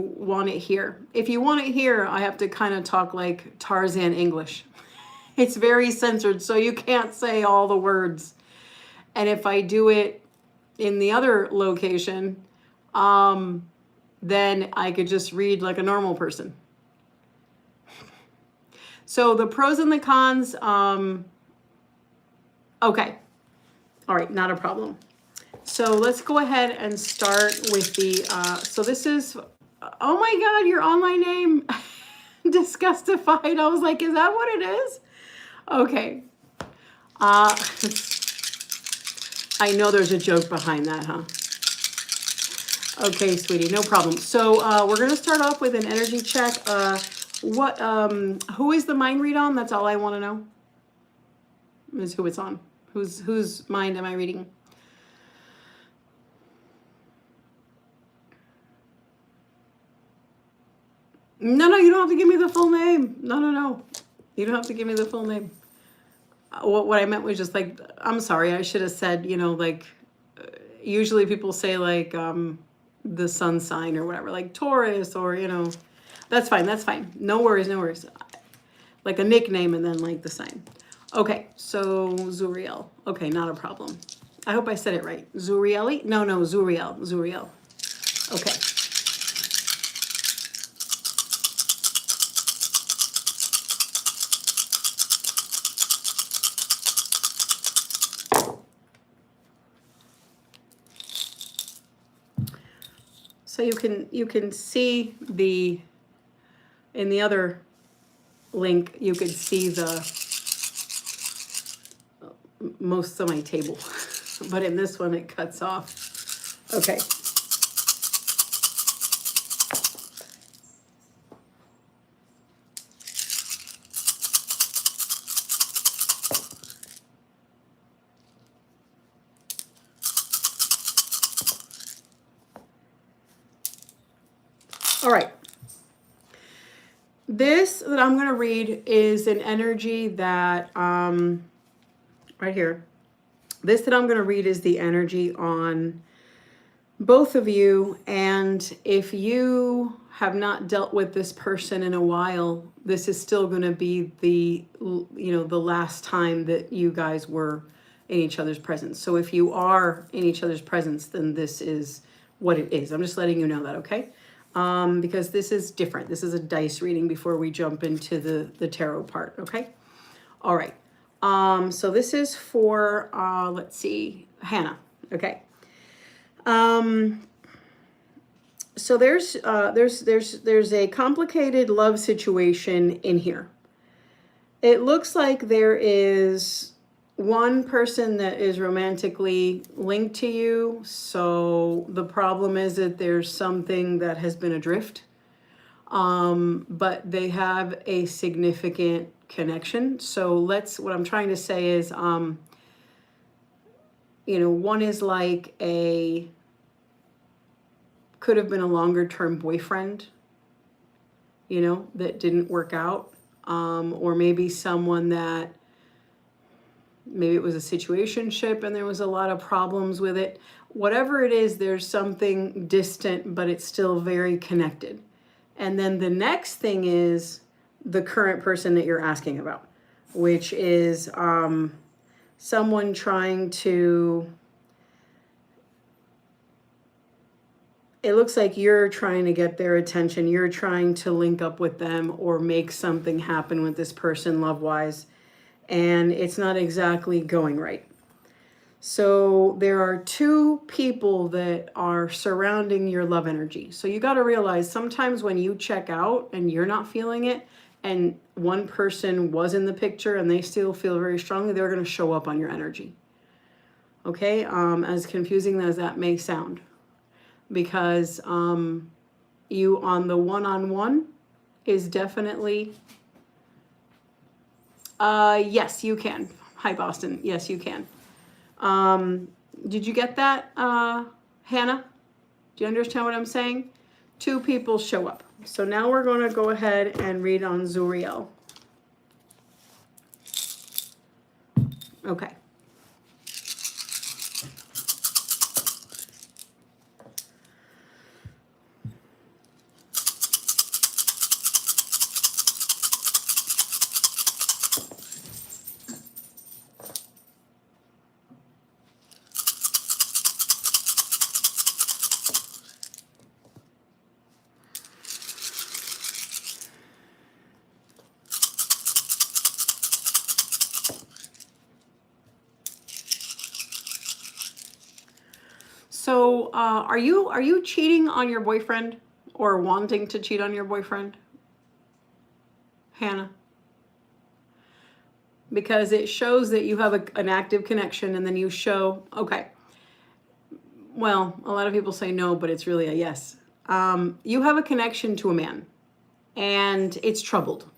want it here. If you want it here, I have to kind of talk like Tarzan English. It's very censored, so you can't say all the words. And if I do it in the other location, then I could just read like a normal person. So the pros and the cons, okay. All right, not a problem. So let's go ahead and start with the, so this is, oh my God, your online name, Disgustified. I was like, is that what it is? Okay. I know there's a joke behind that, huh? Okay, sweetie, no problem. So we're gonna start off with an energy check. Who is the mind read on? That's all I want to know. Is who it's on. Whose mind am I reading? No, you don't have to give me the full name. No. You don't have to give me the full name. What I meant was just like, I'm sorry, I should have said, you know, like, usually people say like the sun sign or whatever, like Taurus or, you know, that's fine. No worries. Like a nickname and then like the sign. Okay, so Zuriel. Okay, not a problem. I hope I said it right. Zurieli? No, Zuriel. Okay. So you can see the, in the other link, you could see the most of my table, but in this one it cuts off. Okay. All right. This that I'm going to read is an energy that, right here. This that I'm going to read is the energy on both of you. And if you have not dealt with this person in a while, this is still going to be the, you know, the last time that you guys were in each other's presence. So if you are in each other's presence, then this is what it is. I'm just letting you know that, okay? Because this is different. This is a dice reading before we jump into the tarot part, okay? All right. So this is for, let's see, Hannah, okay? So there's a complicated love situation in here. It looks like there is one person that is romantically linked to you. So the problem is that there's something that has been adrift. But they have a significant connection. So what I'm trying to say is, you know, one is like could have been a longer term boyfriend, you know, that didn't work out. Or maybe someone that, maybe it was a situationship and there was a lot of problems with it. Whatever it is, there's something distant, but it's still very connected. And then the next thing is the current person that you're asking about, which is someone trying to, it looks like you're trying to get their attention. You're trying to link up with them or make something happen with this person love-wise. And it's not exactly going right. So there are two people that are surrounding your love energy. So you got to realize sometimes when you check out and you're not feeling it, and one person was in the picture and they still feel very strongly, they're going to show up on your energy. Okay, as confusing as that may sound. Because you on the one-on-one is definitely, yes, you can. Hi, Boston. Yes, you can. Did you get that, Hannah? Do you understand what I'm saying? Two people show up. So now we're going to go ahead and read on Zuriel. Okay. So are you cheating on your boyfriend or wanting to cheat on your boyfriend, Hannah? Because it shows that you have an active connection, and then you show, okay, well, a lot of people say no, but it's really a yes. You have a connection to a man, and it's troubled.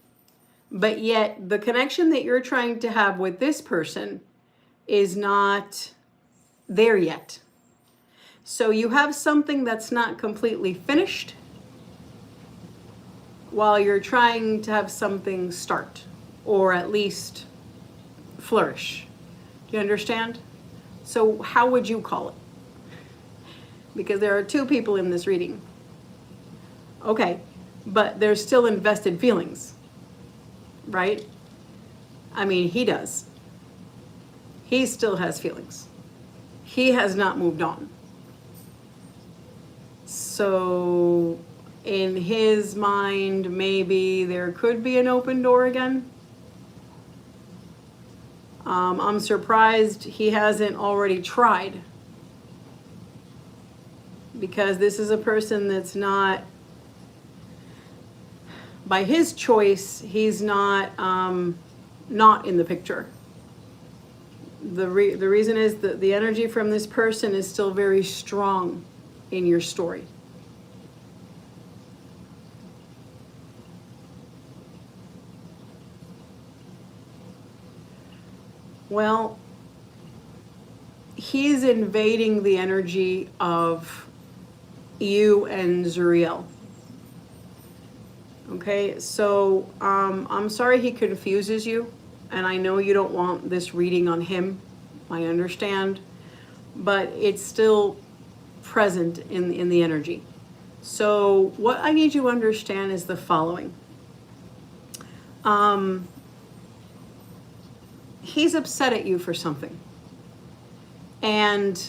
But yet the connection that you're trying to have with this person is not there yet. So you have something that's not completely finished while you're trying to have something start, or at least flourish. Do you understand? So how would you call it? Because there are two people in this reading. Okay, but there's still invested feelings, right? I mean, he does. He still has feelings. He has not moved on. So in his mind, maybe there could be an open door again. I'm surprised he hasn't already tried, because this is a person that's not, by his choice, he's not in the picture. The reason is that the energy from this person is still very strong in your story. Well, he's invading the energy of you and Zuriel. Okay, so I'm sorry he confuses you, and I know you don't want this reading on him. I understand, but it's still present in the energy. So what I need you to understand is the following. He's upset at you for something. And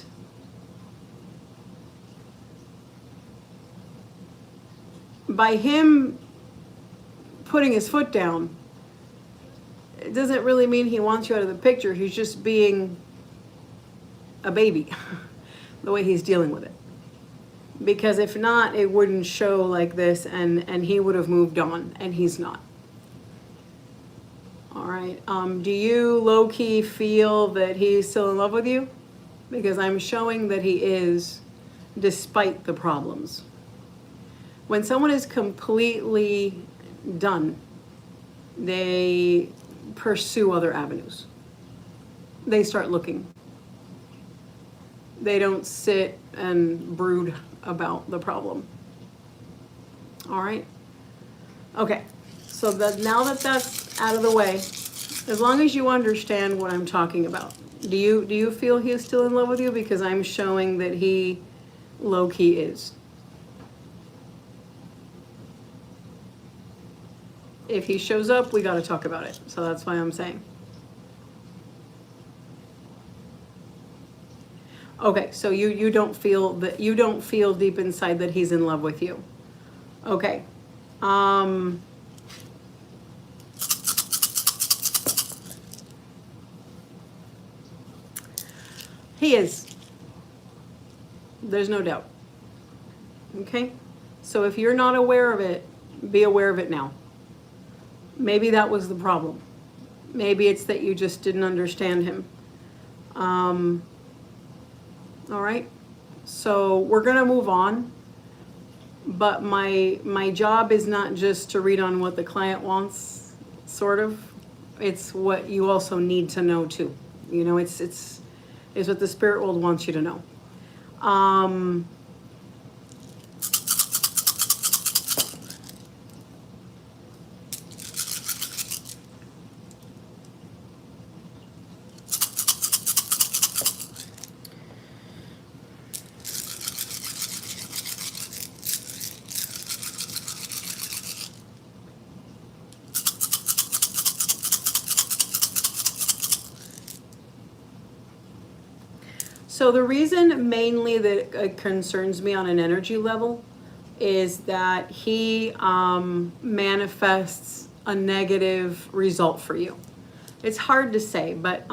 by him putting his foot down, it doesn't really mean he wants you out of the picture. He's just being a baby, the way he's dealing with it. Because if not, it wouldn't show like this, and he would have moved on, and he's not. All right. Do you low-key feel that he's still in love with you? Because I'm showing that he is, despite the problems. When someone is completely done, they pursue other avenues. They start looking. They don't sit and brood about the problem. All right? Okay. So that now that that's out of the way, as long as you understand what I'm talking about, do you feel he is still in love with you? Because I'm showing that he low-key is. If he shows up, we got to talk about it. So that's why I'm saying. Okay, so you don't feel deep inside that he's in love with you. Okay. He is. There's no doubt. Okay? So if you're not aware of it, be aware of it now. Maybe that was the problem. Maybe it's that you just didn't understand him. All right? So we're going to move on. But my job is not just to read on what the client wants, sort of. It's what you also need to know too. You know, it's what the spirit world wants you to know. So the reason mainly that it concerns me on an energy level is that he manifests a negative result for you. It's hard to say, but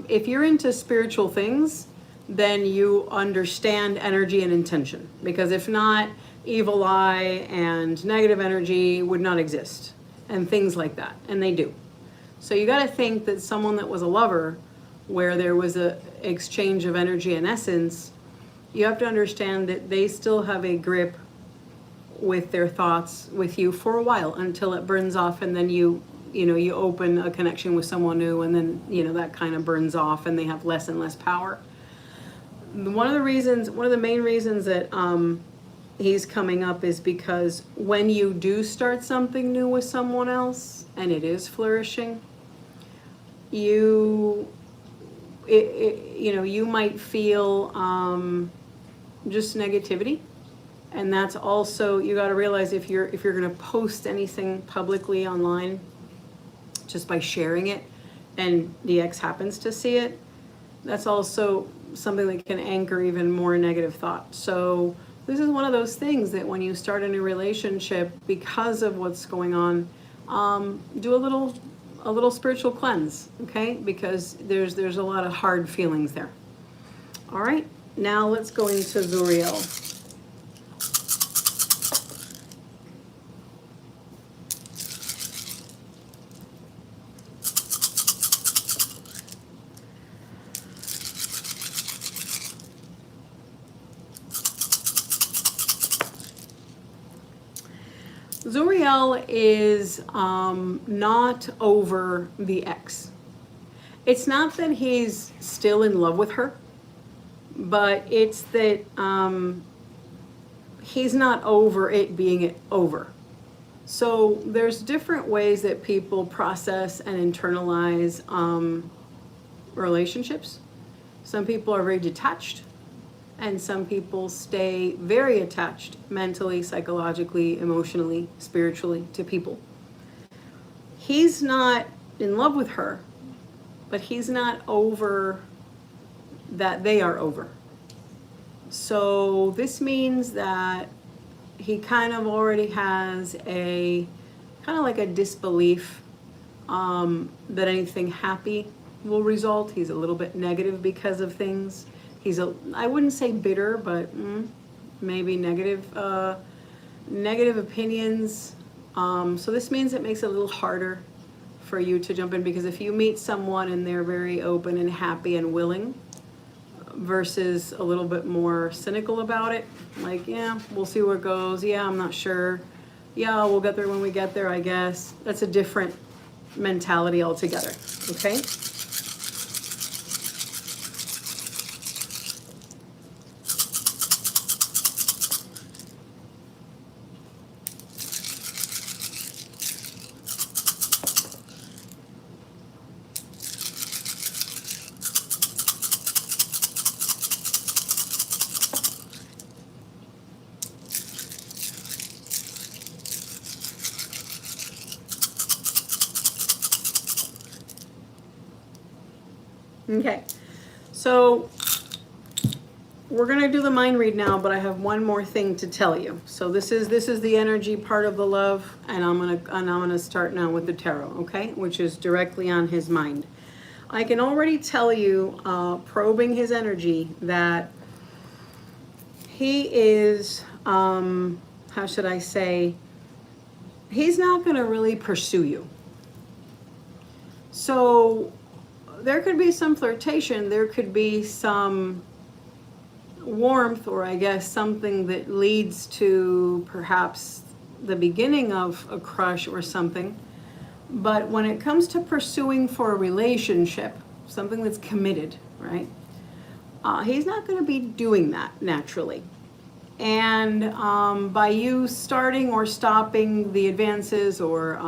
if you're into spiritual things, then you understand energy and intention. Because if not, evil eye and negative energy would not exist, and things like that, and they do. So you got to think that someone that was a lover, where there was a exchange of energy and essence, you have to understand that they still have a grip with their thoughts with you for a while until it burns off, and then you open a connection with someone new, and then that kind of burns off and they have less and less power. One of the main reasons that he's coming up is because when you do start something new with someone else and it is flourishing, you might feel just negativity. And that's also, you got to realize, if you're going to post anything publicly online just by sharing it and the ex happens to see it, that's also something that can anchor even more negative thought. So this is one of those things that when you start a new relationship, because of what's going on, do a little spiritual cleanse, okay? Because there's a lot of hard feelings there. All right, now let's go into Zuriel. Zuriel is not over the ex. It's not that he's still in love with her, but it's that he's not over it being over. So there's different ways that people process and internalize relationships. Some people are very detached, and some people stay very attached mentally, psychologically, emotionally, spiritually to people. He's not in love with her, but he's not over that they are over. So this means that he kind of already has a kind of like a disbelief that anything happy will result. He's a little bit negative because of things. I wouldn't say bitter, but maybe negative opinions. So this means it makes it a little harder for you to jump in, because if you meet someone and they're very open and happy and willing, versus a little bit more cynical about it, like, yeah, we'll see where it goes. Yeah, I'm not sure. Yeah, we'll get there when we get there, I guess. That's a different mentality altogether, okay? Okay, so we're gonna do the mind read now, but I have one more thing to tell you. So this is the energy part of the love, and I'm gonna start now with the tarot, okay, which is directly on his mind. I can already tell you, probing his energy, that he is, how should I say, he's not gonna really pursue you. So there could be some flirtation, there could be some warmth, or I guess something that leads to perhaps the beginning of a crush or something. But when it comes to pursuing for a relationship, something that's committed, right? He's not going to be doing that naturally. And by you starting or stopping the advances or,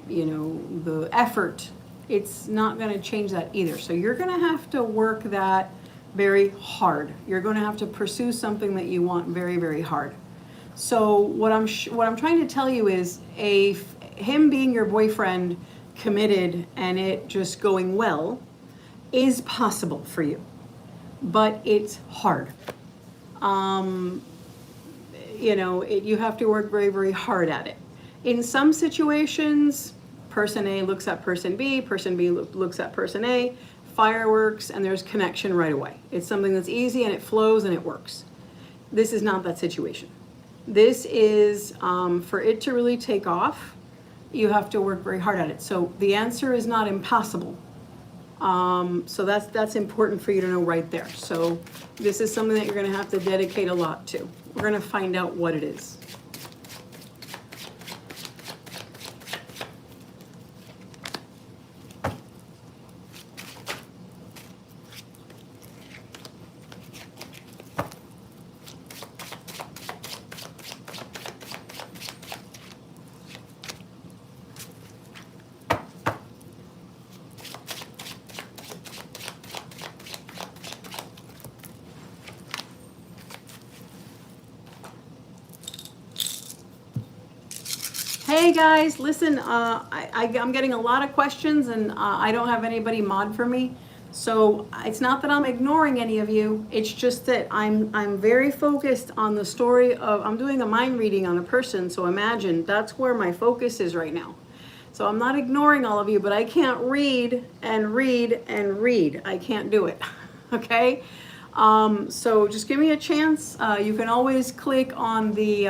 the effort, it's not going to change that either. So you're going to have to work that very hard. You're going to have to pursue something that you want very, very hard. So what I'm trying to tell you is, him being your boyfriend, committed, and it just going well, is possible for you, but it's hard. You have to work very, very hard at it. In some situations, person A looks at person B looks at person A, fireworks and there's connection right away. It's something that's easy and it flows and it works. This is not that situation. This is, for it to really take off, you have to work very hard at it. So the answer is not impossible. So that's important for you to know right there. So this is something that you're going to have to dedicate a lot to. We're going to find out what it is. Hey guys, listen, I'm getting a lot of questions and I don't have anybody mod for me. So it's not that I'm ignoring any of you. It's just that I'm very focused on the story of, I'm doing a mind reading on a person. So imagine that's where my focus is right now. So I'm not ignoring all of you, but I can't read and read and read. I can't do it, okay? So just give me a chance. You can always click on the,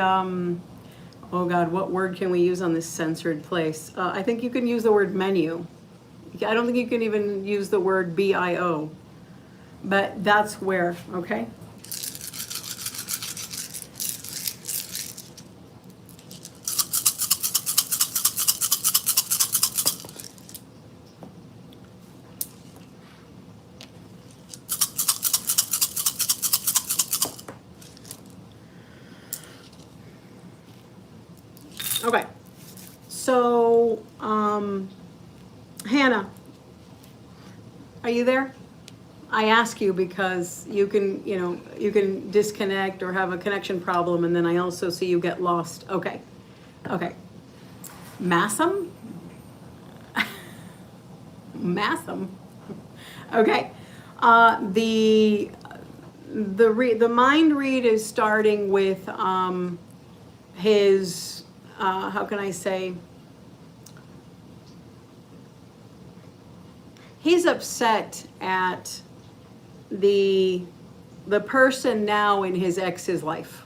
oh God, what word can we use on this censored place? I think you can use the word menu. I don't think you can even use the word BIO, but that's where, okay? Okay, so Hannah, are you there? I ask you because you can, you can disconnect or have a connection problem, and then I also see you get lost. Okay, okay. Massam? Massam? Okay. The mind read is starting with his, how can I say, he's upset at the person now in his ex's life.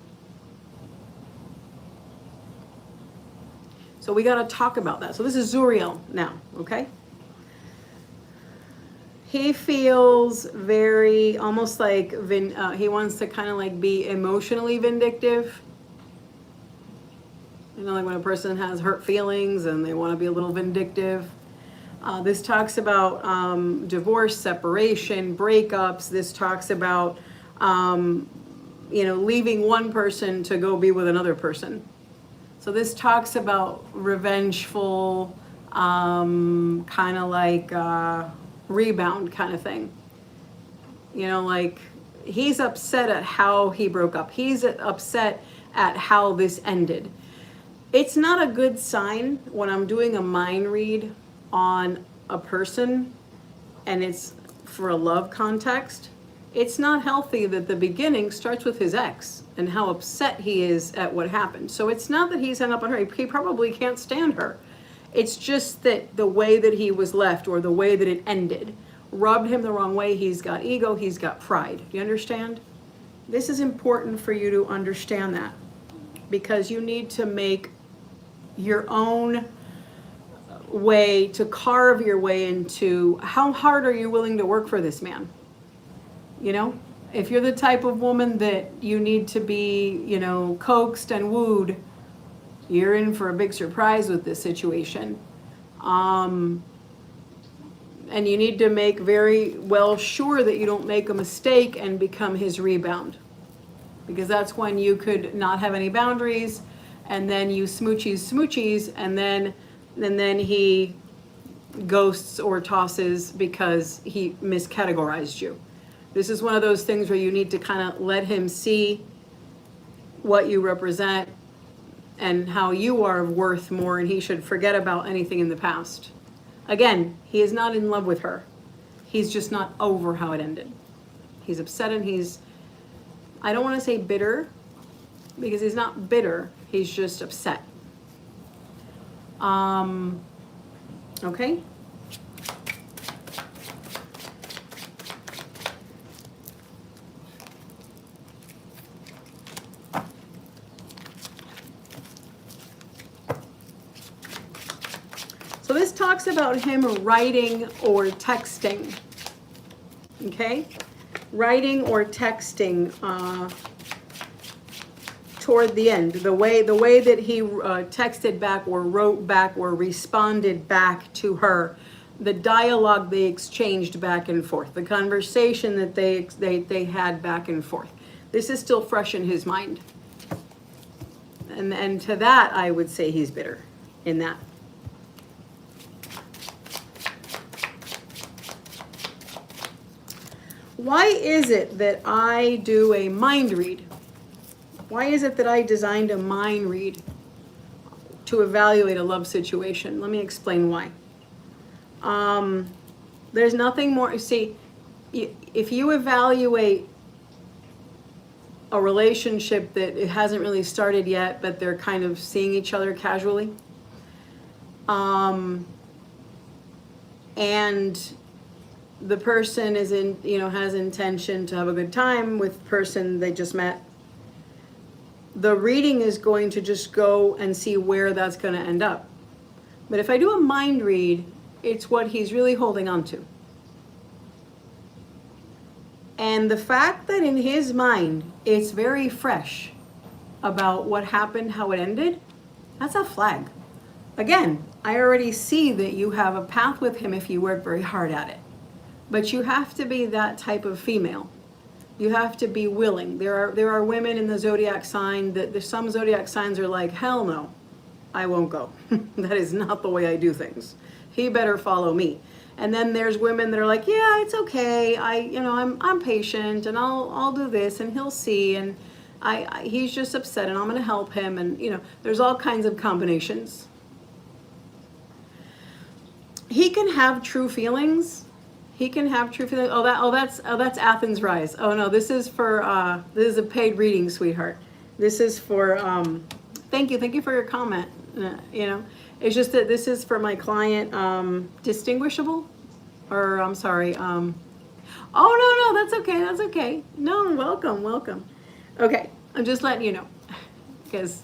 So we got to talk about that. So this is Zuriel now, okay? He feels very, almost like, he wants to kind of like be emotionally vindictive. You know, like when a person has hurt feelings and they want to be a little vindictive. This talks about divorce, separation, breakups. This talks about, leaving one person to go be with another person. So this talks about revengeful, kind of like rebound kind of thing. You know, like he's upset at how he broke up. He's upset at how this ended. It's not a good sign when I'm doing a mind read on a person and it's for a love context. It's not healthy that the beginning starts with his ex and how upset he is at what happened. So it's not that he's hung up on her. He probably can't stand her. It's just that the way that he was left or the way that it ended rubbed him the wrong way. He's got ego, he's got pride. Do you understand? This is important for you to understand that, because you need to make your own way to carve your way into how hard are you willing to work for this man. You know, if you're the type of woman that you need to be, coaxed and wooed, you're in for a big surprise with this situation. And you need to make very well sure that you don't make a mistake and become his rebound, because that's when you could not have any boundaries, and then you smoochies, and then he ghosts or tosses because he miscategorized you. This is one of those things where you need to kind of let him see what you represent and how you are worth more, and he should forget about anything in the past. Again, he is not in love with her. He's just not over how it ended. He's upset and I don't want to say bitter, because he's not bitter. He's just upset. Okay? So this talks about him writing or texting. Okay? Writing or texting toward the end. The way that he texted back or wrote back or responded back to her. The dialogue they exchanged back and forth. The conversation that they had back and forth. This is still fresh in his mind. And to that, I would say he's bitter in that. Why is it that I do a mind read? Why is it that I designed a mind read to evaluate a love situation? Let me explain why. There's nothing more. See, if you evaluate a relationship that it hasn't really started yet, but they're kind of seeing each other casually, and the person is has intention to have a good time with the person they just met, the reading is going to just go and see where that's going to end up. But if I do a mind read, it's what he's really holding on to. And the fact that in his mind, it's very fresh about what happened, how it ended, that's a flag. Again, I already see that you have a path with him if you work very hard at it. But you have to be that type of female. You have to be willing. There are women in the zodiac sign that there's some zodiac signs are like, hell no, I won't go. That is not the way I do things. He better follow me. And then there's women that are like, yeah, it's okay. I'm patient and I'll do this and he'll see and he's just upset and I'm going to help him, and there's all kinds of combinations. He can have true feelings. He can have true feelings. That's Athens Rise. Oh no, this is for this is a paid reading, sweetheart. This is for thank you for your comment. It's just that this is for my client, distinguishable, or I'm sorry. Oh no, that's okay. No, welcome. Okay, I'm just letting you know, because.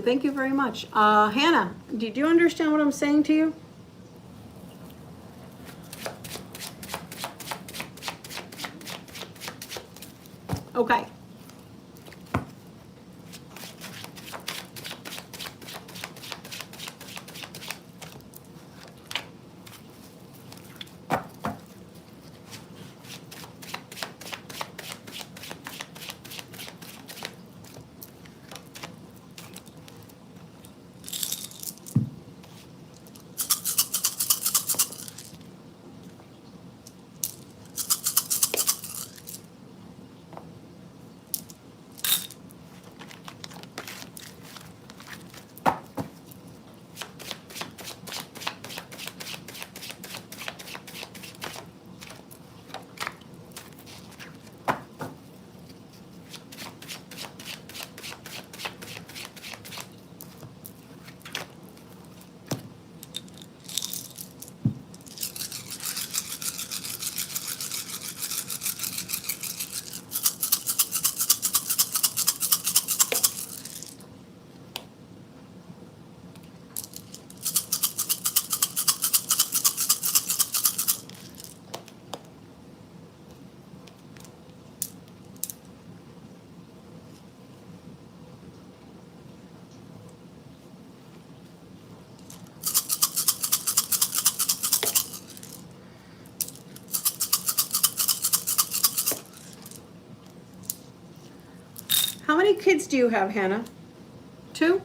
Thank you very much. Hannah, did you understand what I'm saying to you? Okay. How many kids do you have, Hannah? 2?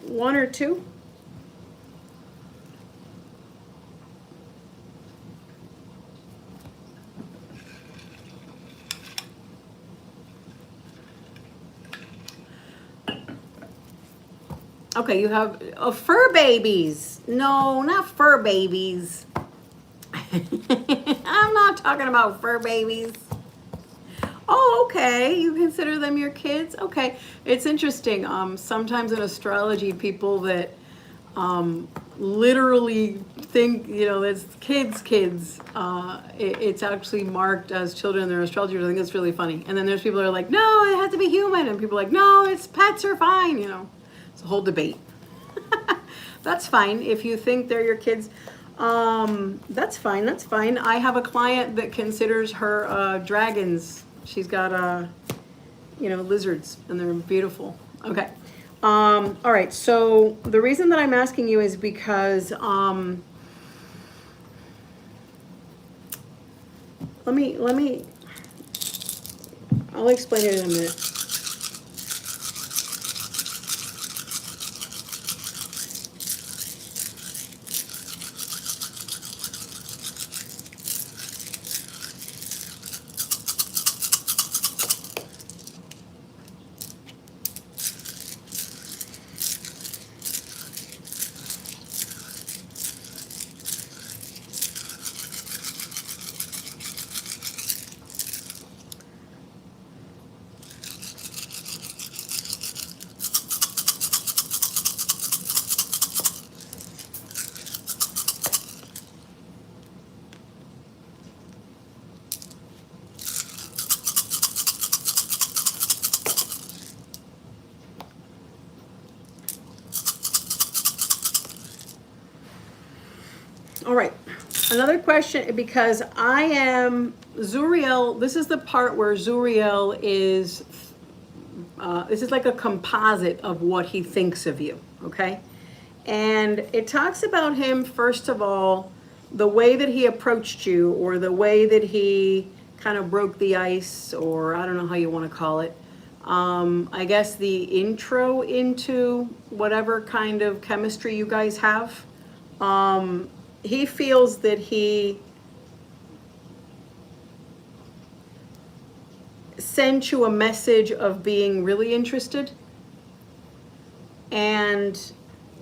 One or 2? Okay, you have fur babies. No, not fur babies. I'm not talking about fur babies. Oh, okay. You consider them your kids? Okay. It's interesting. Sometimes in astrology, people that literally think, you know, it's kids. It's actually marked as children in their astrology. I think it's really funny. And then there's people that are like, no, it has to be human. And people are like, no, it's pets are fine, you know. It's a whole debate. That's fine. If you think they're your kids, that's fine. That's fine. I have a client that considers her dragons. She's got, you know, lizards, and they're beautiful. Okay. All right. So the reason that I'm asking you is because let me. I'll explain it in a minute. All right, another question, because I am Zuriel. This is the part where Zuriel is, this is like a composite of what he thinks of you, okay? And it talks about him, first of all, the way that he approached you, or the way that he kind of broke the ice, or I don't know how you want to call it. I guess the intro into whatever kind of chemistry you guys have. He feels that he sent you a message of being really interested, and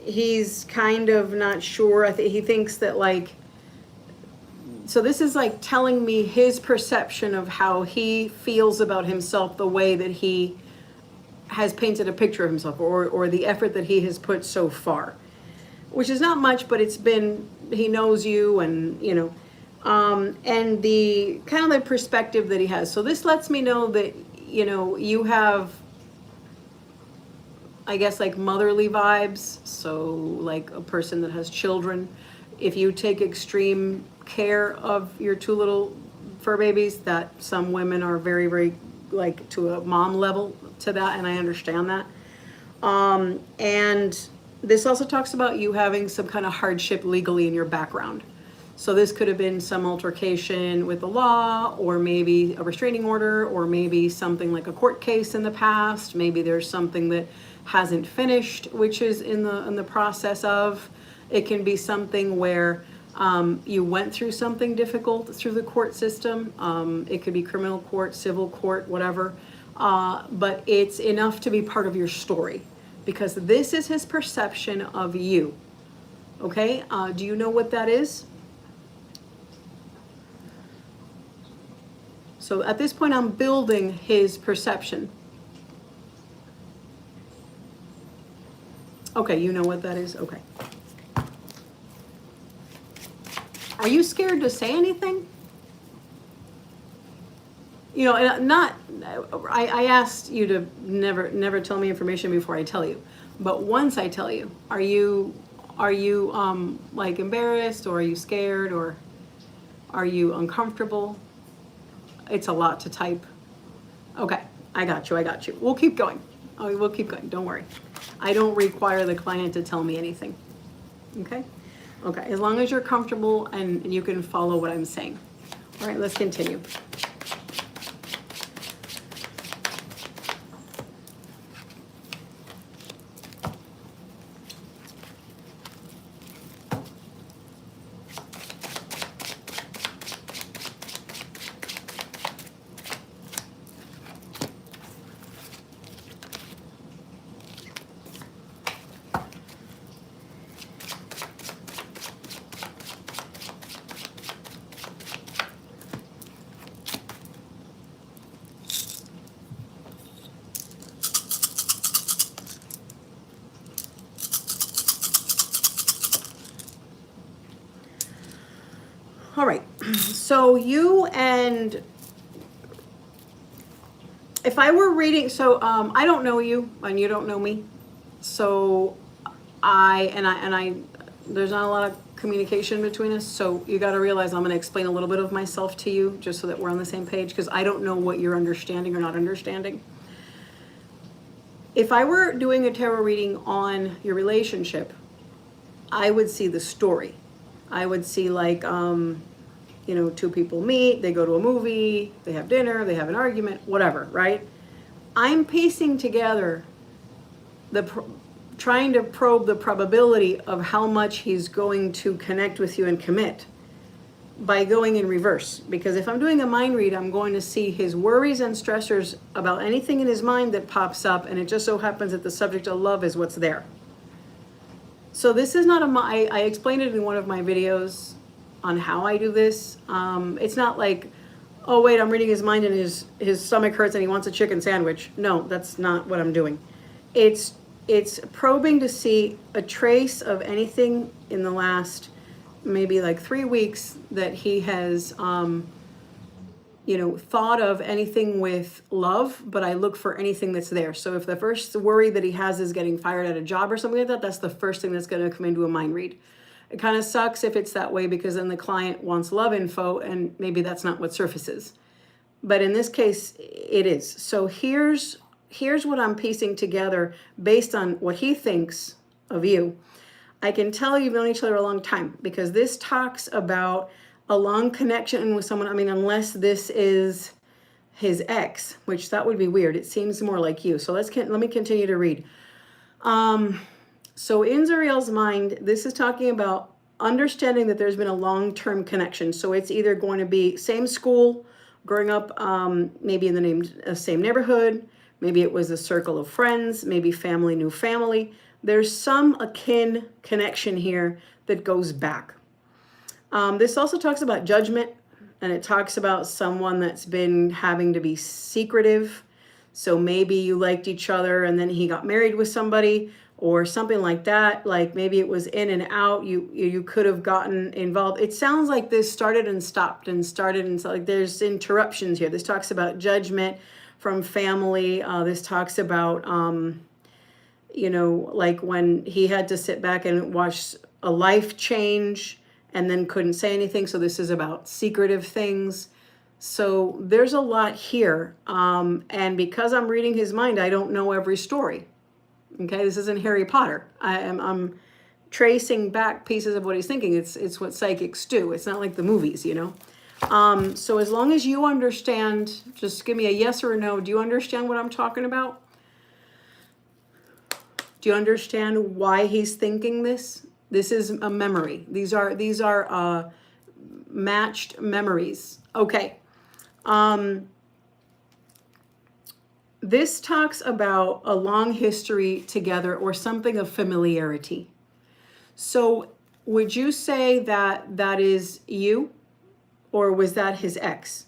he's kind of not sure. He thinks that, like, so this is like telling me his perception of how he feels about himself, the way that he has painted a picture of himself, or the effort that he has put so far, which is not much, but it's been, he knows you, and, you know, and the kind of the perspective that he has. So this lets me know that, you know, you have, I guess, like motherly vibes. So like a person that has children, if you take extreme care of your two little fur babies, that some women are very, very, like, to a mom level to that, and I understand that. And this also talks about you having some kind of hardship legally in your background. So this could have been some altercation with the law, or maybe a restraining order, or maybe something like a court case in the past. Maybe there's something that hasn't finished, which is in the process of. It can be something where you went through something difficult through the court system. It could be criminal court, civil court, whatever. But it's enough to be part of your story, because this is his perception of you. Okay, do you know what that is? So at this point, I'm building his perception. Okay, you know what that is? Okay. Are you scared to say anything? You know, I asked you to never tell me information before I tell you. But once I tell you, are you like embarrassed, or are you scared, or are you uncomfortable? It's a lot to type. Okay, I got you. We'll keep going. Oh, we'll keep going. Don't worry. I don't require the client to tell me anything. Okay? Okay, as long as you're comfortable and you can follow what I'm saying. All right, let's continue. All right. So you and if I were reading, so I don't know you and you don't know me. So I there's not a lot of communication between us. So you got to realize I'm going to explain a little bit of myself to you just so that we're on the same page, because I don't know what you're understanding or not understanding. If I were doing a tarot reading on your relationship, I would see the story. I would see like, two people meet, they go to a movie, they have dinner, they have an argument, whatever, right? I'm piecing together trying to probe the probability of how much he's going to connect with you and commit by going in reverse. Because if I'm doing a mind read, I'm going to see his worries and stressors about anything in his mind that pops up, and it just so happens that the subject of love is what's there. So this is not I explained it in one of my videos on how I do this. It's not like, oh wait, I'm reading his mind and his stomach hurts and he wants a chicken sandwich. No, that's not what I'm doing. It's probing to see a trace of anything in the last maybe like 3 weeks that he has thought of anything with love, but I look for anything that's there. So if the first worry that he has is getting fired at a job or something like that, that's the first thing that's going to come into a mind read. It kind of sucks if it's that way, because then the client wants love info and maybe that's not what surfaces. But in this case, it is. So here's what I'm piecing together based on what he thinks of you. I can tell you've known each other a long time, because this talks about a long connection with someone. I mean, unless this is his ex, which that would be weird. It seems more like you. So let me continue to read. So in Zuriel's mind, this is talking about understanding that there's been a long-term connection. So it's either going to be same school, growing up, maybe in the same neighborhood. Maybe it was a circle of friends, maybe family knew family. There's some akin connection here that goes back. This also talks about judgment, and it talks about someone that's been having to be secretive. So maybe you liked each other and then he got married with somebody or something like that. Like maybe it was in and out. You could have gotten involved. It sounds like this started and stopped and started, and so like there's interruptions here. This talks about judgment from family. This talks about, like when he had to sit back and watch a life change and then couldn't say anything. So this is about secretive things. So there's a lot here. And because I'm reading his mind, I don't know every story. Okay, this isn't Harry Potter. I'm tracing back pieces of what he's thinking. It's what psychics do. It's not like the movies, So as long as you understand, just give me a yes or a no. Do you understand what I'm talking about? Do you understand why he's thinking this? This is a memory. These are matched memories. Okay. This talks about a long history together or something of familiarity. So would you say that that is you, or was that his ex?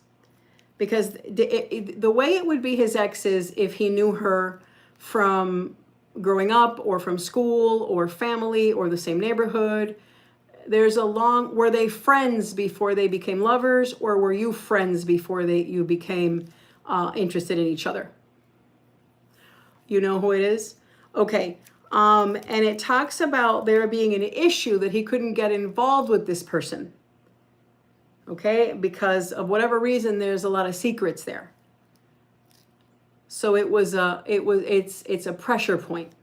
Because the way it would be his ex is if he knew her from growing up or from school or family or the same neighborhood. Were they friends before they became lovers, or were you friends before you became interested in each other? You know who it is? Okay. And it talks about there being an issue that he couldn't get involved with this person. Okay? Because of whatever reason, there's a lot of secrets there. So it's a pressure point.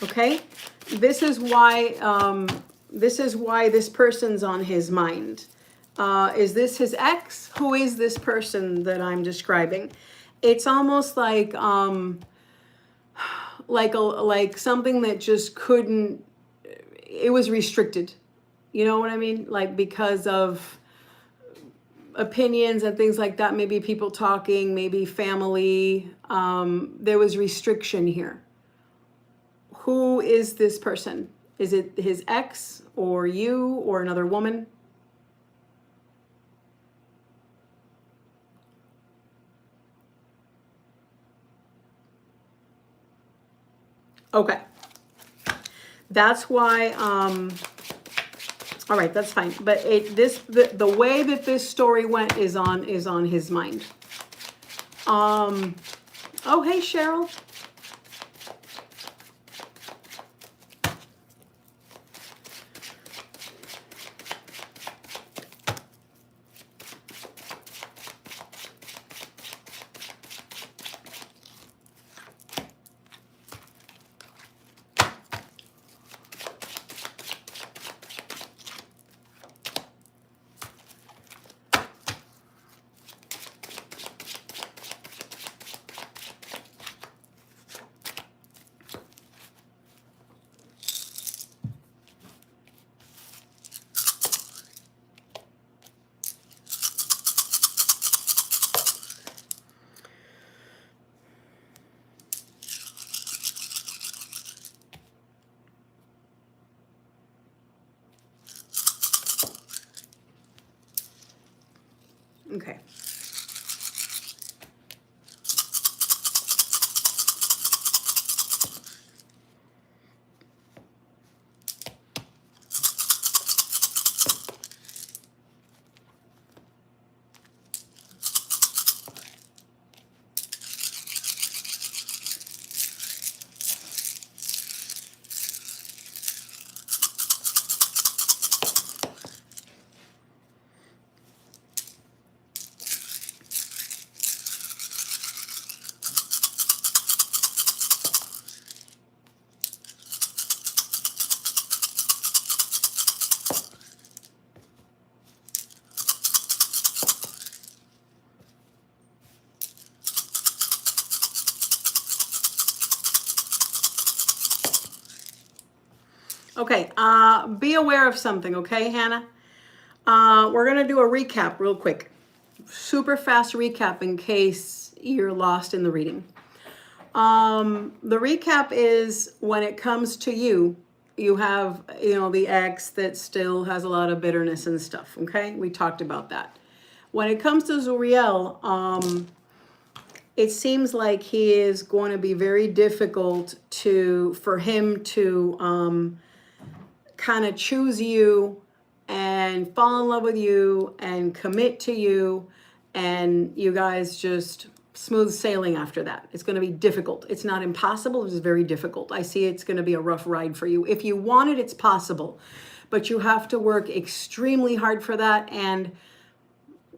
Okay? This is why this person's on his mind. Is this his ex? Who is this person that I'm describing? It's almost like something that just couldn't. It was restricted. You know what I mean? Like because of opinions and things like that. Maybe people talking. Maybe family. There was restriction here. Who is this person? Is it his ex or you or another woman? Okay. That's why, all right, that's fine. But the way that this story went is on his mind. Oh, hey, Cheryl. Okay. Okay, be aware of something, okay, Hannah? We're going to do a recap real quick. Super fast recap in case you're lost in the reading. The recap is when it comes to you, you have, the ex that still has a lot of bitterness and stuff, okay? We talked about that. When it comes to Zuriel, it seems like he is going to be very difficult for him to kind of choose you and fall in love with you and commit to you, and you guys just smooth sailing after that. It's going to be difficult. It's not impossible. It's very difficult. I see it's going to be a rough ride for you. If you want it, it's possible, but you have to work extremely hard for that. And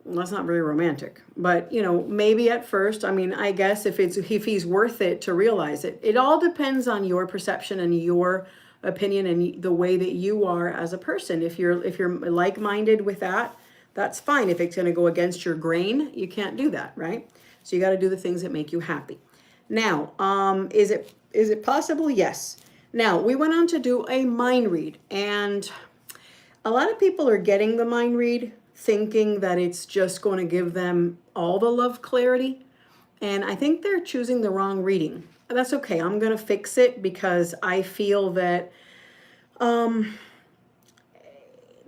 well, that's not very romantic, but maybe at first, I guess if he's worth it to realize it. It all depends on your perception and your opinion and the way that you are as a person. If you're like-minded with that, that's fine. If it's going to go against your grain, you can't do that, right? So you got to do the things that make you happy. Now, is it possible? Yes. Now, we went on to do a mind read, and a lot of people are getting the mind read thinking that it's just going to give them all the love clarity, and I think they're choosing the wrong reading. That's okay. I'm going to fix it because I feel that the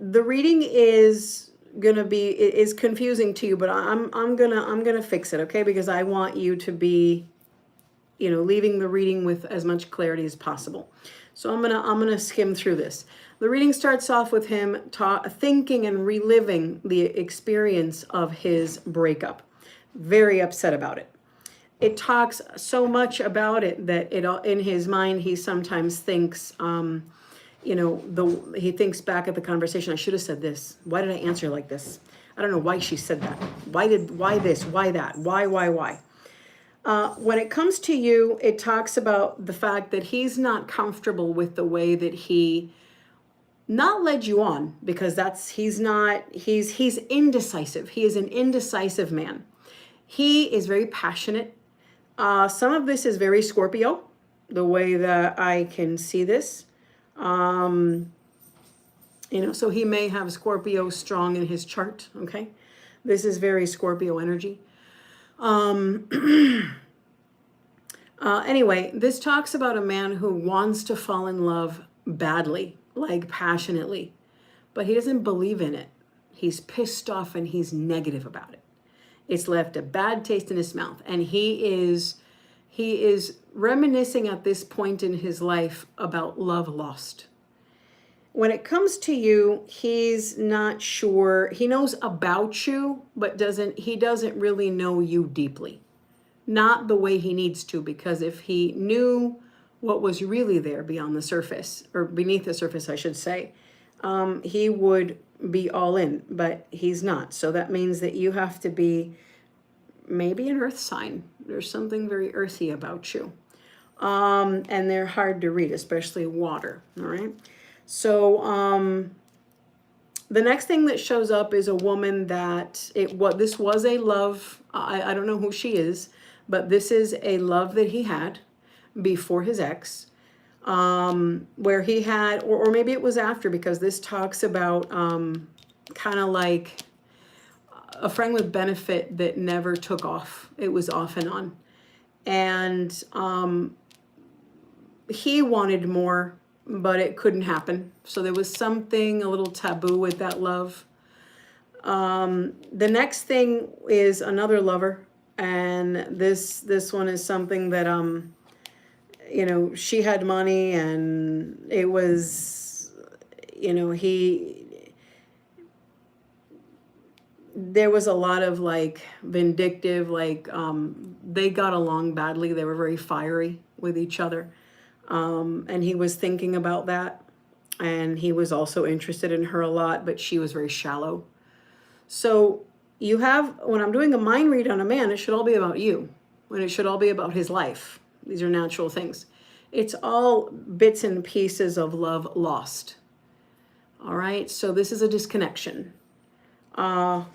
reading is confusing to you, but I'm gonna fix it, okay? Because I want you to be, leaving the reading with as much clarity as possible. So I'm gonna skim through this. The reading starts off with him thinking and reliving the experience of his breakup. Very upset about it. It talks so much about it that in his mind he sometimes thinks, he thinks back at the conversation. I should have said this. Why did I answer like this? I don't know why she said that. Why this? Why that? Why? When it comes to you, it talks about the fact that he's not comfortable with the way that he not led you on, because he's indecisive. He is an indecisive man. He is very passionate. Some of this is very Scorpio, the way that I can see this. So he may have Scorpio strong in his chart, okay? This is very Scorpio energy. Anyway, this talks about a man who wants to fall in love badly, like passionately, but he doesn't believe in it. He's pissed off and he's negative about it. It's left a bad taste in his mouth, and he is reminiscing at this point in his life about love lost. When it comes to you, he's not sure. He knows about you, but he doesn't really know you deeply. Not the way he needs to, because if he knew what was really there beyond the surface, or beneath the surface, I should say, he would be all in, but he's not. So that means that you have to be maybe an earth sign. There's something very earthy about you. And they're hard to read, especially water, all right? So the next thing that shows up is a woman that this was a love. I don't know who she is, but this is a love that he had before his ex, where he had, or maybe it was after, because this talks about kind of like a friend with benefit that never took off. It was off and on. And he wanted more, but it couldn't happen. So there was something a little taboo with that love. The next thing is another lover. And this one is something that, you know, she had money, and it was, you know, there was a lot of like vindictive, like they got along badly. They were very fiery with each other. And he was thinking about that. And he was also interested in her a lot, but she was very shallow. So you have, when I'm doing a mind read on a man, it should all be about you. When it should all be about his life. These are natural things. It's all bits and pieces of love lost. All right, so this is a disconnection. Let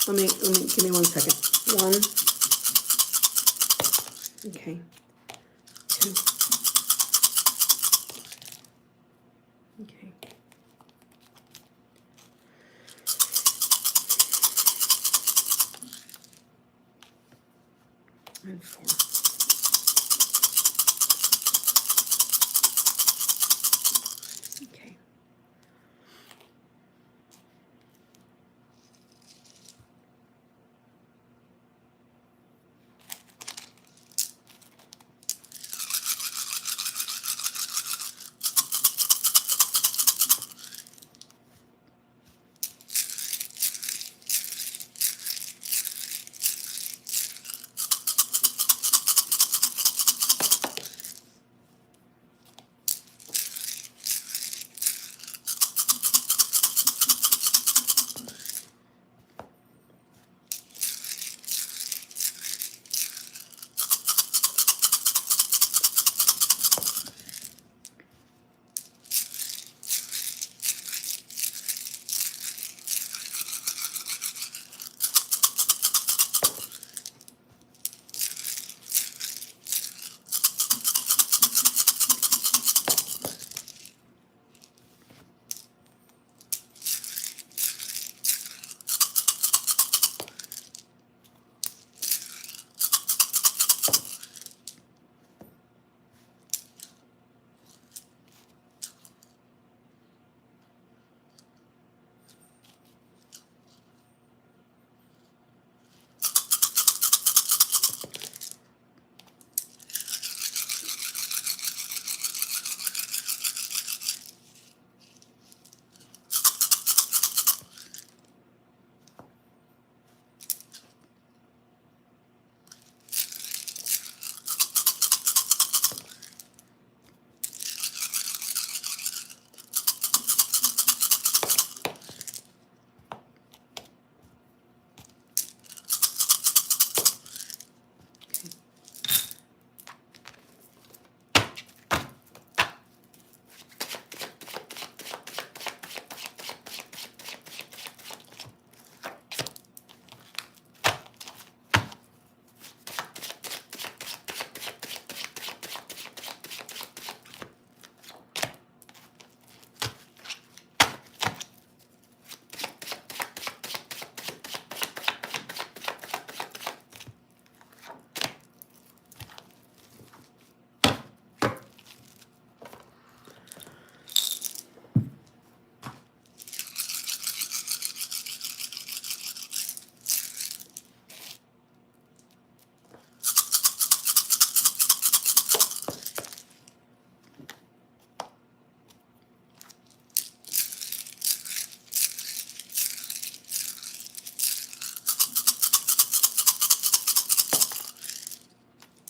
me give me 1 second. 1. Okay. 2. Okay. And 4. Okay.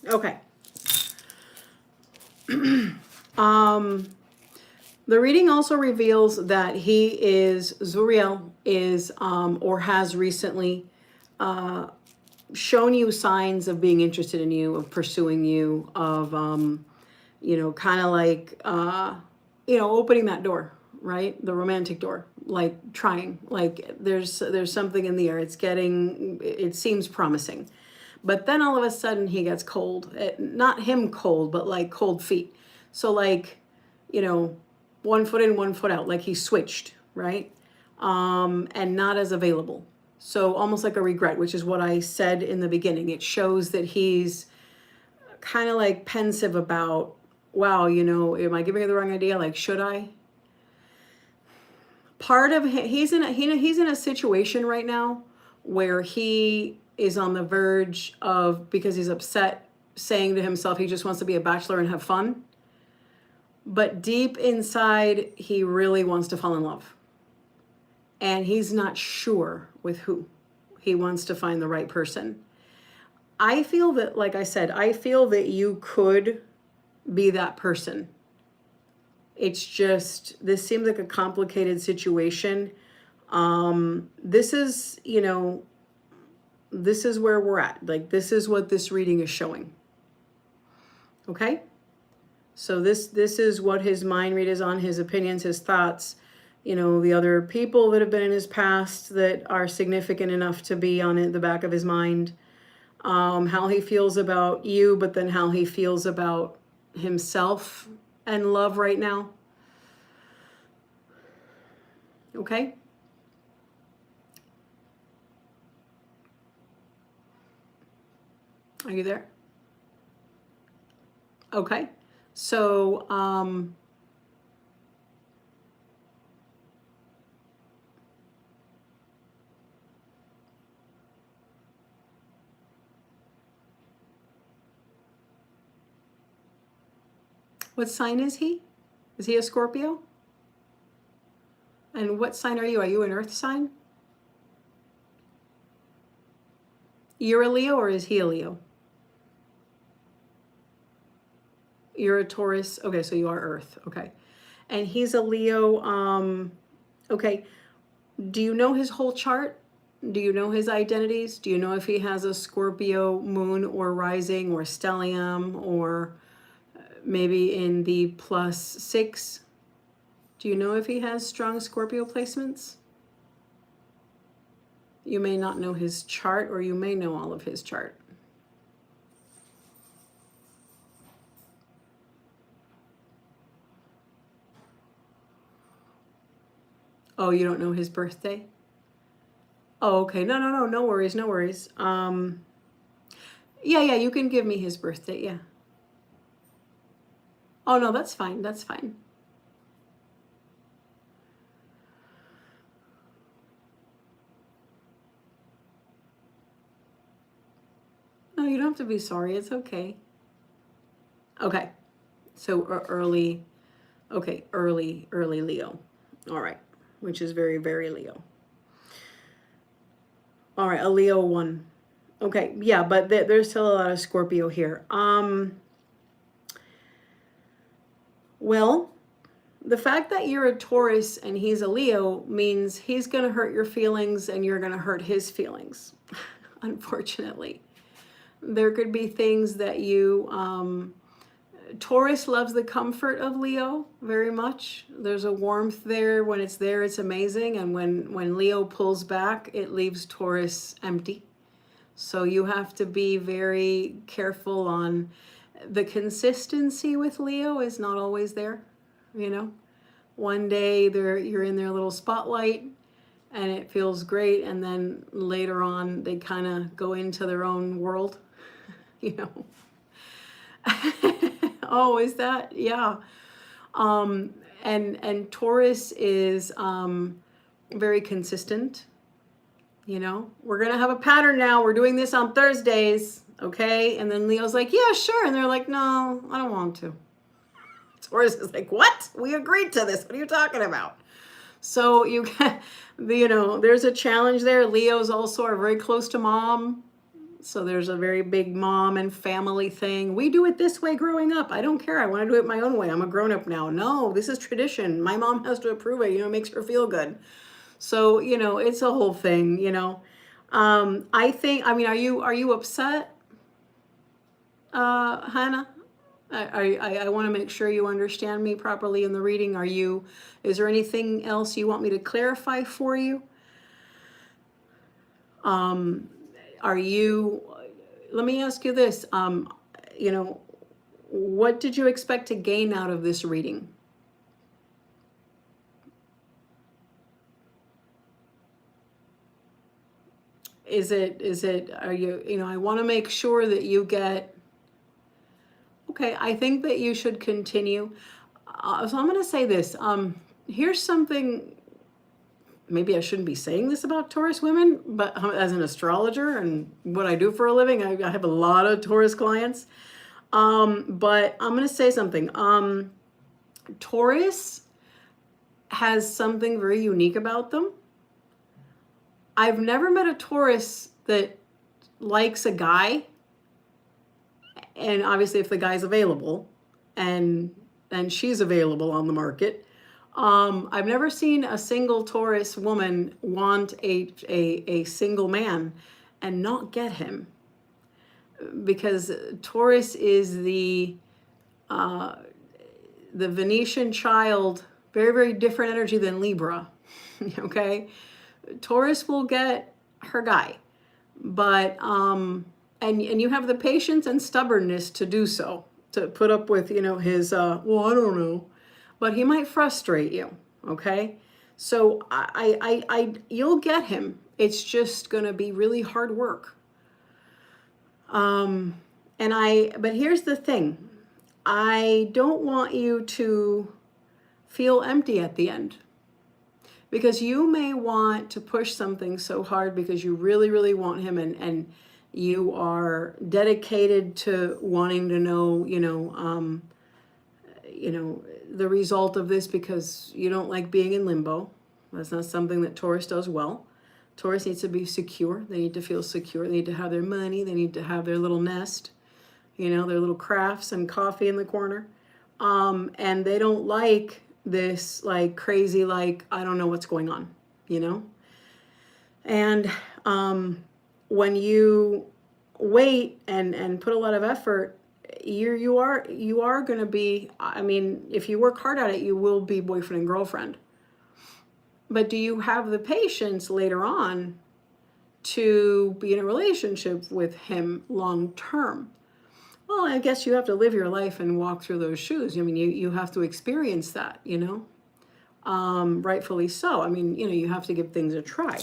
Okay. The reading also reveals that Zuriel is, or has recently shown you signs of being interested in you, of pursuing you, of, kind of like, opening that door, right? The romantic door, like trying, like there's something in the air. It seems promising. But then all of a sudden he gets cold. Not him cold, but like cold feet. So like, 1 foot in, 1 foot out, like he switched, right? And not as available. So almost like a regret, which is what I said in the beginning. It shows that he's kind of like pensive about, wow, am I giving her the wrong idea? Like, should I? Part of him, he's in a situation right now where he is on the verge of, because he's upset, saying to himself he just wants to be a bachelor and have fun. But deep inside, he really wants to fall in love. And he's not sure with who. He wants to find the right person. I feel that, like I said, I feel that you could be that person. It's just, this seems like a complicated situation. This is, this is where we're at. Like, this is what this reading is showing. Okay? So this is what his mind read is on, his opinions, his thoughts, the other people that have been in his past that are significant enough to be on the back of his mind, how he feels about you, but then how he feels about himself and love right now. Okay? Are you there? Okay. So, what sign is he? Is he a Scorpio? And what sign are you? Are you an earth sign? You're a Leo, or is he a Leo? You're a Taurus. Okay, so you are earth. Okay. And he's a Leo. Okay. Do you know his whole chart? Do you know his identities? Do you know if he has a Scorpio moon or rising or stellium, or maybe in the +6? Do you know if he has strong Scorpio placements? You may not know his chart, or you may know all of his chart. Oh, you don't know his birthday? Oh, okay. No worries, no worries. Yeah, you can give me his birthday, yeah. Oh, no, that's fine, that's fine. No, you don't have to be sorry, it's okay. Okay, so early Leo. All right, which is very, very Leo. All right, a Leo 1. Okay, yeah, but there's still a lot of Scorpio here. Well, the fact that you're a Taurus and he's a Leo means he's going to hurt your feelings and you're going to hurt his feelings, unfortunately. There could be things that you... Taurus loves the comfort of Leo very much. There's a warmth there. When it's there, it's amazing. And when Leo pulls back, it leaves Taurus empty. So you have to be very careful on the consistency with Leo is not always there, One day you're in their little spotlight and it feels great, and then later on they kind of go into their own world, Oh, is that? Yeah. And Taurus is very consistent. We're going to have a pattern now. We're doing this on Thursdays. Okay. And then Leo's like, yeah, sure. And they're like, no, I don't want to. Taurus is like, what? We agreed to this. What are you talking about? So there's a challenge there. Leos also are very close to mom. So there's a very big mom and family thing. We do it this way growing up. I don't care. I want to do it my own way. I'm a grown up now. No, this is tradition. My mom has to approve it. It makes her feel good. So, it's a whole thing, I think, are you upset, Hannah? I want to make sure you understand me properly in the reading. Is there anything else you want me to clarify for you? Let me ask you this, what did you expect to gain out of this reading? I want to make sure that you get, okay, I think that you should continue. So I'm going to say this, here's something, maybe I shouldn't be saying this about Taurus women, but as an astrologer and what I do for a living, I have a lot of Taurus clients. But I'm going to say something. Taurus has something very unique about them. I've never met a Taurus that likes a guy, and obviously if the guy's available and she's available on the market. I've never seen a single Taurus woman want a single man and not get him, because Taurus is the Venetian child, very, very different energy than Libra. Okay, Taurus will get her guy, but and you have the patience and stubbornness to do so, to put up with his well, I don't know, but he might frustrate you. Okay, so you'll get him. It's just gonna be really hard work. But here's the thing, I don't want you to feel empty at the end, because you may want to push something so hard because you really, really want him, and you are dedicated to wanting to know, the result of this, because you don't like being in limbo. That's not something that Taurus does well. Taurus needs to be secure. They need to feel secure. They need to have their money. They need to have their little nest, their little crafts and coffee in the corner. And they don't like this crazy, I don't know what's going on, And when you wait and put a lot of effort, you are going to be, if you work hard at it, you will be boyfriend and girlfriend. But do you have the patience later on to be in a relationship with him long term? Well, I guess you have to live your life and walk through those shoes. You have to experience that, rightfully so. You have to give things a try.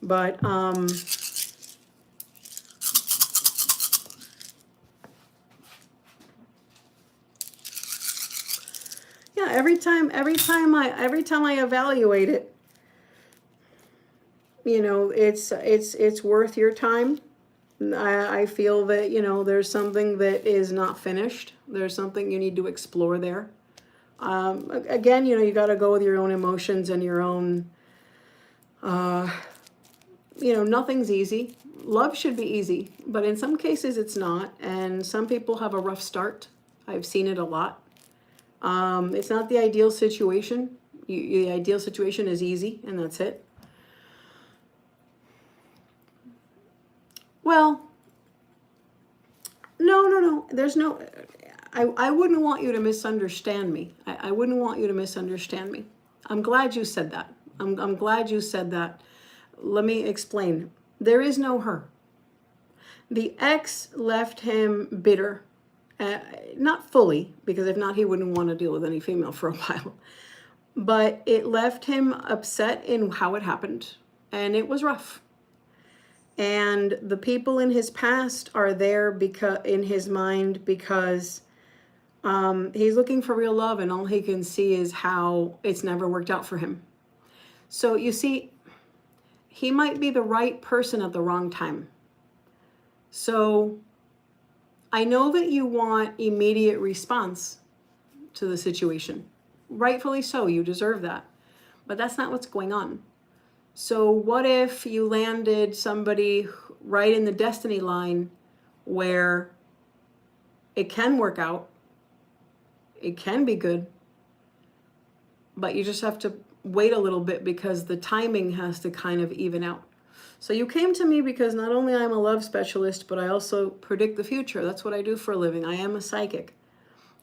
But yeah, every time I evaluate it, it's worth your time. I feel that, there's something that is not finished. There's something you need to explore there. Again, you got to go with your own emotions and your own, nothing's easy. Love should be easy, but in some cases it's not. And some people have a rough start. I've seen it a lot. It's not the ideal situation. The ideal situation is easy, and that's it. Well, no. There's no, I wouldn't want you to misunderstand me. I wouldn't want you to misunderstand me. I'm glad you said that. I'm glad you said that. Let me explain. There is no her. The ex left him bitter. Not fully, because if not, he wouldn't want to deal with any female for a while. But it left him upset in how it happened. And it was rough. And the people in his past are there in his mind because he's looking for real love, and all he can see is how it's never worked out for him. So you see, he might be the right person at the wrong time. So I know that you want immediate response to the situation. Rightfully so, you deserve that. But that's not what's going on. So what if you landed somebody right in the destiny line where it can work out, it can be good, but you just have to wait a little bit because the timing has to kind of even out. So you came to me because not only I'm a love specialist, but I also predict the future. That's what I do for a living. I am a psychic.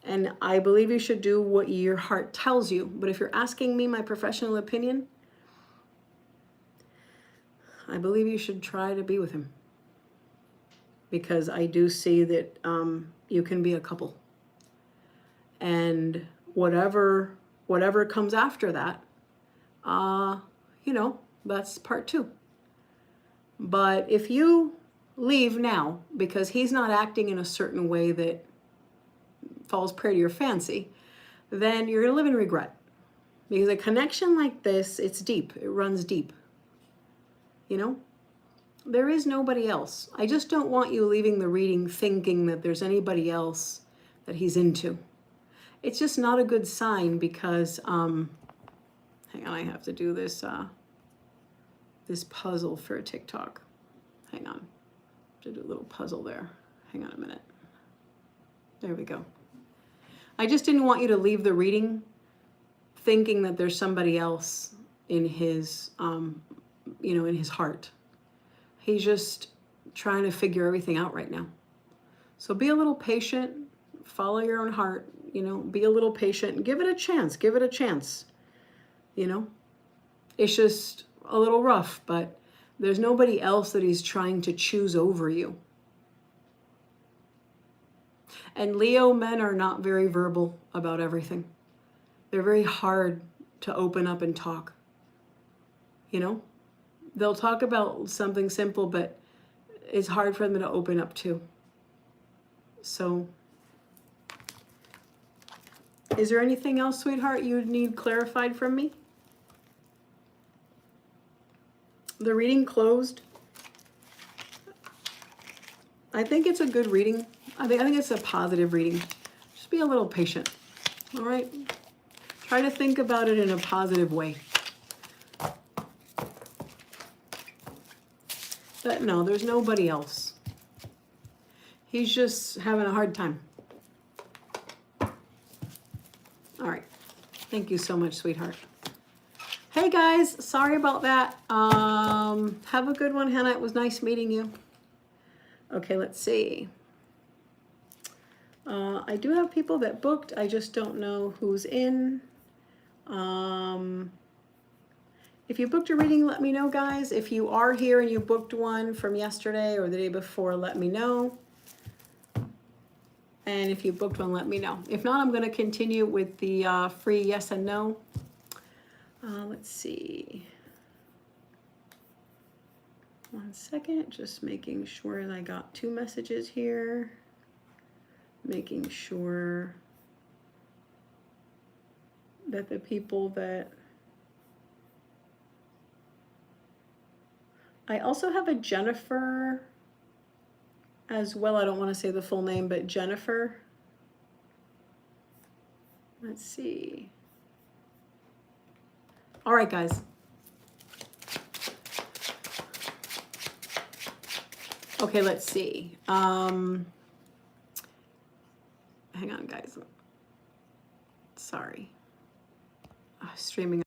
And I believe you should do what your heart tells you. But if you're asking me my professional opinion, I believe you should try to be with him. Because I do see that you can be a couple. And whatever comes after that, you know, that's part 2. But if you leave now because he's not acting in a certain way that falls prey to your fancy, then you're going to live in regret. Because a connection like this, it's deep. It runs deep. You know? There is nobody else. I just don't want you leaving the reading thinking that there's anybody else that he's into. It's just not a good sign because, hang on, I have to do this, this puzzle for a TikTok. Hang on. I have to do a little puzzle there. Hang on a minute. There we go. I just didn't want you to leave the reading thinking that there's somebody else in his, you know, in his heart. He's just trying to figure everything out right now. So be a little patient, follow your own heart, you know, be a little patient, give it a chance, give it a chance, you know. It's just a little rough, but there's nobody else that he's trying to choose over you. And Leo men are not very verbal about everything. They're very hard to open up and talk, you know. They'll talk about something simple, but it's hard for them to open up to. So, is there anything else, sweetheart, you need clarified from me? The reading closed. I think it's a good reading. I think it's a positive reading. Just be a little patient, all right? Try to think about it in a positive way. But no, there's nobody else. He's just having a hard time. All right. Thank you so much, sweetheart. Hey guys, sorry about that. Have a good one, Hannah. It was nice meeting you. Okay, let's see. I do have people that booked. I just don't know who's in. If you booked a reading, let me know, guys. If you are here and you booked one from yesterday or the day before, let me know. And if you booked one, let me know. If not, I'm going to continue with the free yes and no. Let's see. One second, just making sure that I got 2 messages here. Making sure that the people that... I also have a Jennifer as well. I don't want to say the full name, but Jennifer. Let's see. All right, guys. Okay, let's see. Hang on, guys. Sorry. Streaming.